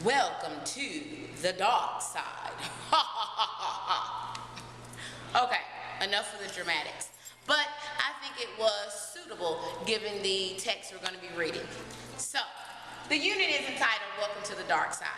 Welcome to the dark side. Okay, enough of the dramatics. But I think it was suitable given the text we're going to be reading. So, the unit is entitled Welcome to the Dark Side.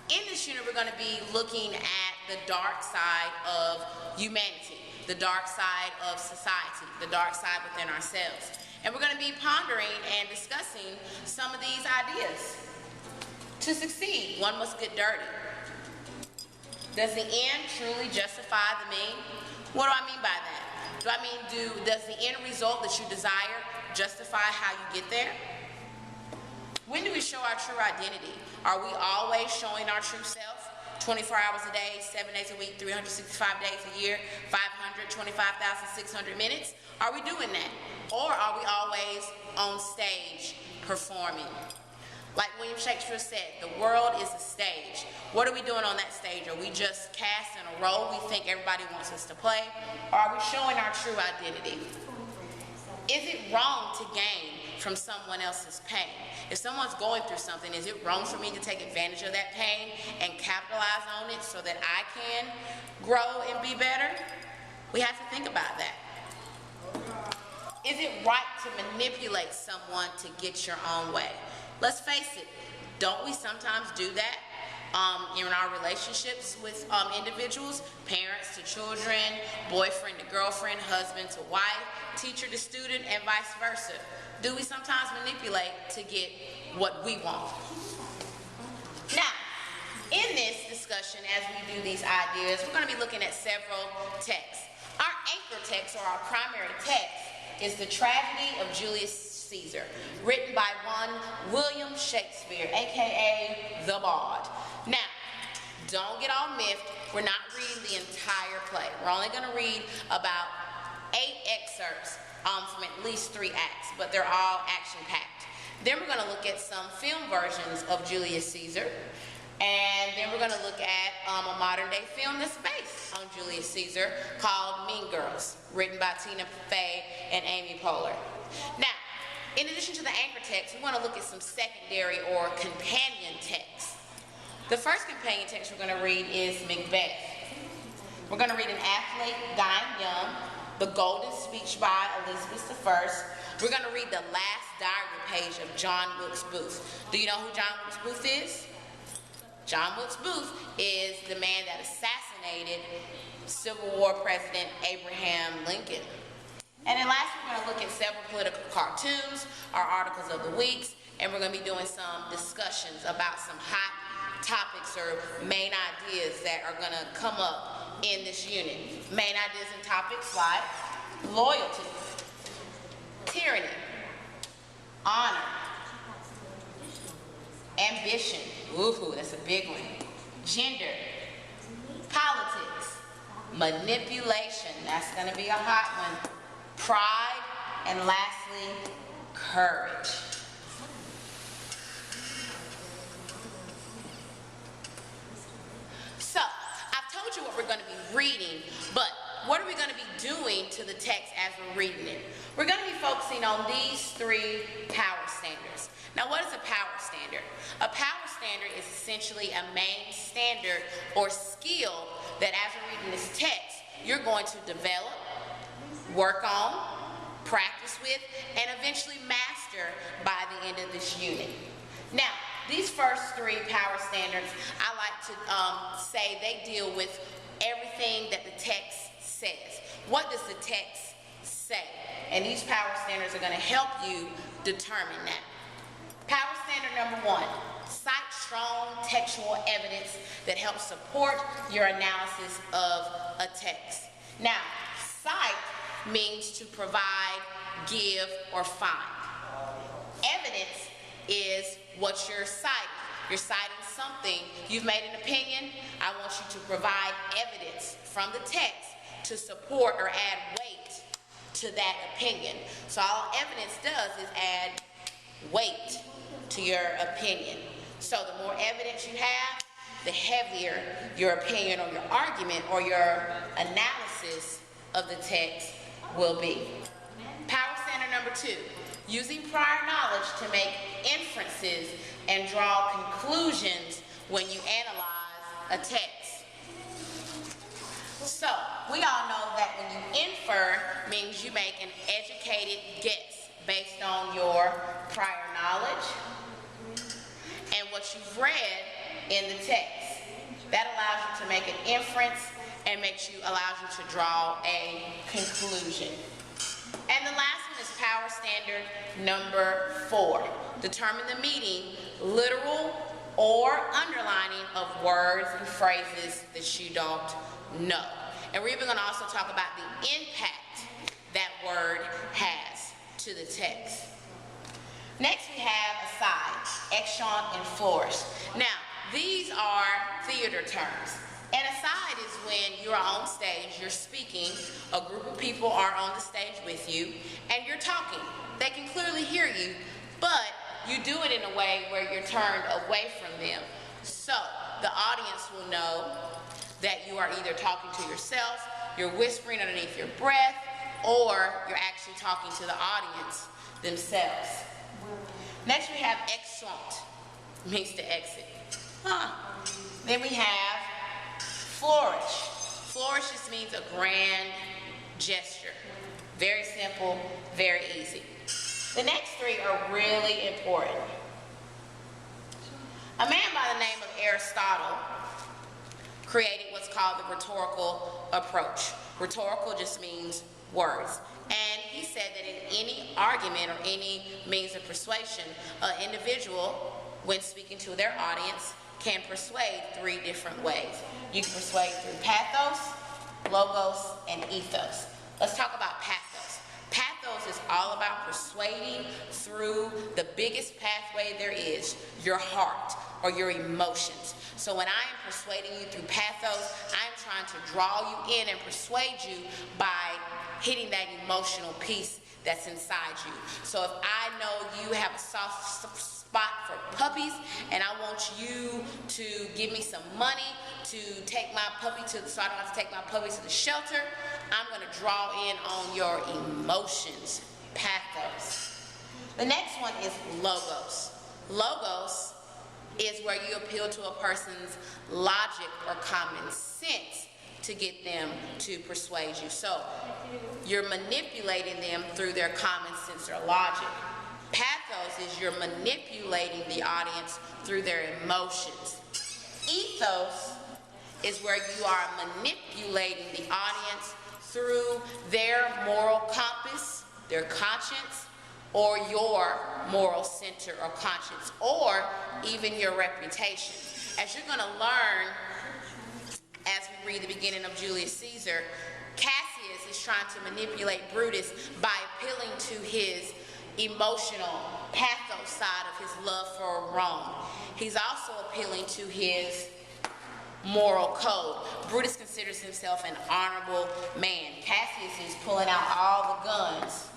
In this unit, we're going to be looking at the dark side of humanity, the dark side of society, the dark side within ourselves. And we're going to be pondering and discussing some of these ideas. To succeed, one must get dirty. Does the end truly justify the mean? What do I mean by that? Does the end result that you desire justify how you get there? When do we show our true identity? Are we always showing our true self? 24 hours a day, 7 days a week, 365 days a year, 525,600 minutes? Are we doing that? Or are we always on stage performing? Like William Shakespeare said, the world is a stage. What are we doing on that stage? Are we just casting a role we think everybody wants us to play? Or are we showing our true identity? Is it wrong to gain from someone else's pain? If someone's going through something, is it wrong for me to take advantage of that pain and capitalize on it so that I can grow and be better? We have to think about that. Is it right to manipulate someone to get your own way? Let's face it, don't we sometimes do that in our relationships with individuals, parents to children, boyfriend to girlfriend, husband to wife, teacher to student, and vice versa? Do we sometimes manipulate to get what we want? Now, in this discussion, as we do these ideas, we're going to be looking at several texts. Our anchor text, or our primary text, is The Tragedy of Julius Caesar, written by one William Shakespeare, aka the Bard. Now, don't get all miffed. We're not reading the entire play. We're only going to read about 8 excerpts from at least 3 acts, but they're all action-packed. Then we're going to look at some film versions of Julius Caesar, and then we're going to look at a modern-day film that's based on Julius Caesar called Mean Girls, written by Tina Fey and Amy Poehler. Now, in addition to the anchor text, we want to look at some secondary or companion texts. The first companion text we're going to read is Macbeth. We're going to read An Athlete Dying Young, The Golden Speech by Elizabeth I. We're going to read the last diary page of John Wilkes Booth. Do you know who John Wilkes Booth is? John Wilkes Booth is the man that assassinated Civil War President Abraham Lincoln. And then last, we're going to look at several political cartoons, our articles of the weeks, and we're going to be doing some discussions about some hot topics or main ideas that are going to come up in this unit. Main ideas and topics like loyalty, tyranny, honor, ambition, ooh, that's a big one, gender, politics, manipulation, that's going to be a hot one, pride, and lastly, courage. So, I've told you what we're going to be reading, but what are we going to be doing to the text as we're reading it? We're going to be focusing on these 3 power standards. Now, what is a power standard? A power standard is essentially a main standard or skill that as we're reading this text, you're going to develop, work on, practice with, and eventually master by the end of this unit. Now, these first 3 power standards, I like to say they deal with everything that the text says. What does the text say? And these power standards are going to help you determine that. Power standard number 1, cite strong textual evidence that helps support your analysis of a text. Now, cite means to provide, give, or find. Evidence is what you're citing. You're citing something, you've made an opinion, I want you to provide evidence from the text to support or add weight to that opinion. So all evidence does is add weight to your opinion. So the more evidence you have, the heavier your opinion or your argument or your analysis of the text will be. Power standard number 2, using prior knowledge to make inferences and draw conclusions when you analyze a text. So, we all know that when you infer means you make an educated guess based on your prior knowledge and what you've read in the text. That allows you to make an inference and allows you to draw a conclusion. And the last one is power standard number 4. Determine the meaning, literal or underlining of words and phrases that you don't know. And we're even going to also talk about the impact that word has to the text. Next we have aside, exeunt, and flourish. Now, these are theater terms. An aside is when you're on stage, you're speaking, a group of people are on the stage with you, and you're talking. They can clearly hear you, but you do it in a way where you're turned away from them. So the audience will know that you are either talking to yourself, you're whispering underneath your breath, or you're actually talking to the audience themselves. Next we have exeunt, means to exit. Then we have flourish. Flourish just means a grand gesture. Very simple, very easy. The next 3 are really important. A man by the name of Aristotle created what's called the rhetorical approach. Rhetorical just means words. And he said that in any argument or any means of persuasion, an individual, when speaking to their audience, can persuade 3 different ways. You can persuade through pathos, logos, and ethos. Let's talk about pathos. Pathos is all about persuading through the biggest pathway there is, your heart or your emotions. So when I am persuading you through pathos, I'm trying to draw you in and persuade you by hitting that emotional piece that's inside you. So if I know you have a soft spot for puppies and I want you to give me some money to take my puppy so I don't have to take my puppy to the shelter, I'm going to draw in on your emotions, pathos. The next one is logos. Logos is where you appeal to a person's logic or common sense to get them to persuade you. So you're manipulating them through their common sense or logic. Pathos is you're manipulating the audience through their emotions. Ethos is where you are manipulating the audience through their moral compass, their conscience, or your moral center or conscience, or even your reputation. As you're going to learn as we read the beginning of Julius Caesar, Cassius is trying to manipulate Brutus by appealing to his emotional pathos side of his love for Rome. He's also appealing to his moral code. Brutus considers himself an honorable man. Cassius is pulling out all the guns,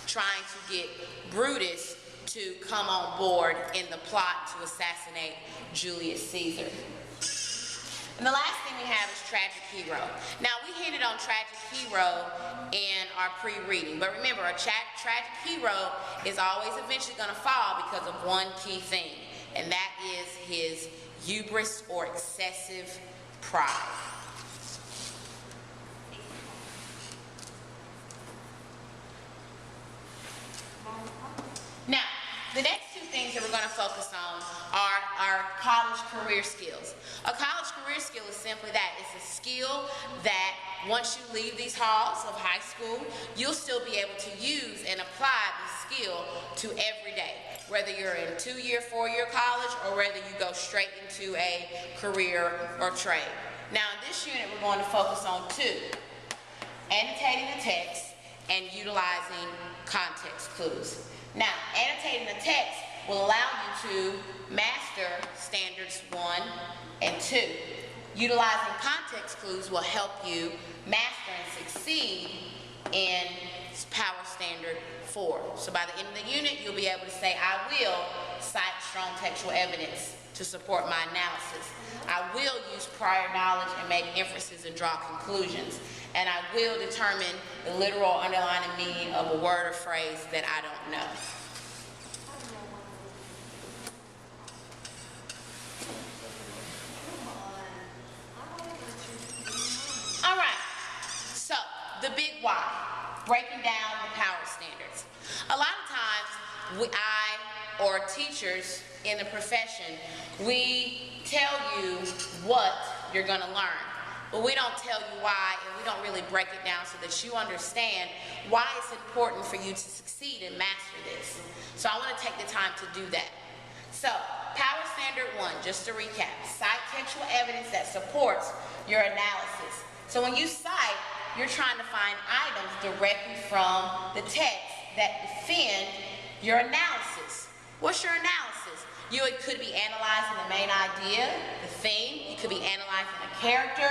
trying to get Brutus to come on board in the plot to assassinate Julius Caesar. And the last thing we have is tragic hero. Now, we hinted on tragic hero in our pre-reading, but remember, a tragic hero is always eventually going to fall because of one key thing, and that is his hubris or excessive pride. Now, the next 2 things that we're going to focus on are our college career skills. A college career skill is simply that. It's a skill that once you leave these halls of high school, you'll still be able to use and apply the skill to every day, whether you're in 2-year, 4-year college, or whether you go straight into a career or trade. Now, in this unit, we're going to focus on 2, annotating the text and utilizing context clues. Now, annotating the text will allow you to master standards 1 and 2. Utilizing context clues will help you master and succeed in power standard 4. So by the end of the unit, you'll be able to say, I will cite strong textual evidence to support my analysis. I will use prior knowledge and make inferences and draw conclusions. And I will determine the literal underlying meaning of a word or phrase that I don't know. teachers in the profession, we tell you what you're going to learn, but we don't tell you why, and we don't really break it down so that you understand why it's important for you to succeed and master this. So I want to take the time to do that. So, Power Standard 1, just to recap, cite textual evidence that supports your analysis. So when you cite, you're trying to find items directly from the text that defend your analysis. What's your analysis? It could be analyzing the main idea, the theme. You could be analyzing a character,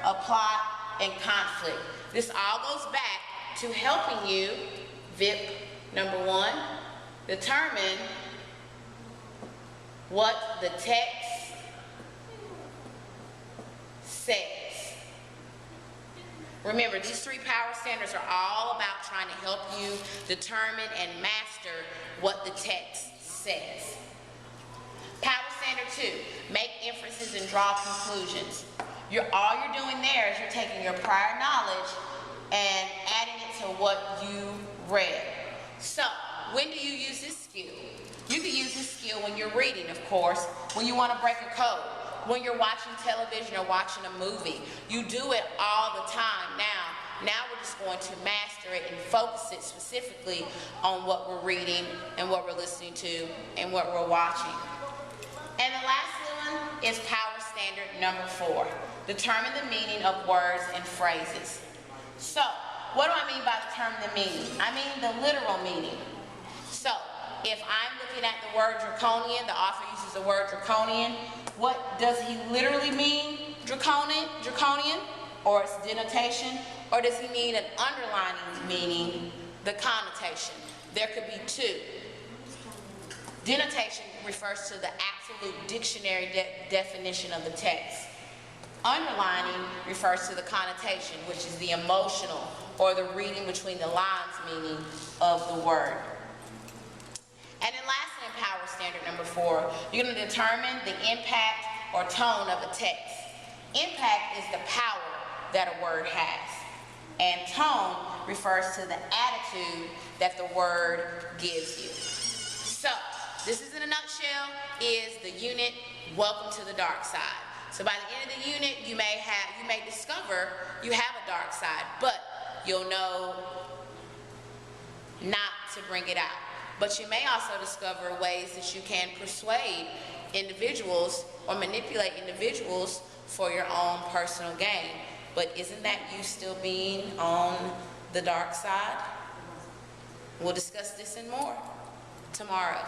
a plot, and conflict. This all goes back to helping you, VIP number 1, determine what the text says. Remember, these 3 power standards are all about trying to help you determine and master what the text says. Power standard 2, make inferences and draw conclusions. All you're doing there is you're taking your prior knowledge and adding it to what you read. So, when do you use this skill? You can use this skill when you're reading, of course, when you want to break a code, when you're watching television or watching a movie. You do it all the time now. Now we're just going to master it and focus it specifically on what we're reading and what we're listening to and what we're watching. And the last one is power standard number 4. Determine the meaning of words and phrases. So, what do I mean by determine the meaning? I mean the literal meaning. So, if I'm looking at the word draconian, the author uses the word draconian, what does he literally mean? Draconian, or its denotation, or does he mean an underlining meaning, the connotation? There could be 2. Denotation refers to the absolute dictionary definition of the text. Underlining refers to the connotation, which is the emotional or the reading between the lines meaning of the word. And then lastly, in power standard number 4, you're going to determine the impact or tone of a text. Impact is the power that a word has, and tone refers to the attitude that the word gives you. So, this is in a nutshell, is the unit, Welcome to the Dark Side. So by the end of the unit, you may discover you have a dark side, but you'll know not to bring it out. But you may also discover ways that you can persuade individuals or manipulate individuals for your own personal gain. But isn't that you still being on the dark side? We'll discuss this and more tomorrow.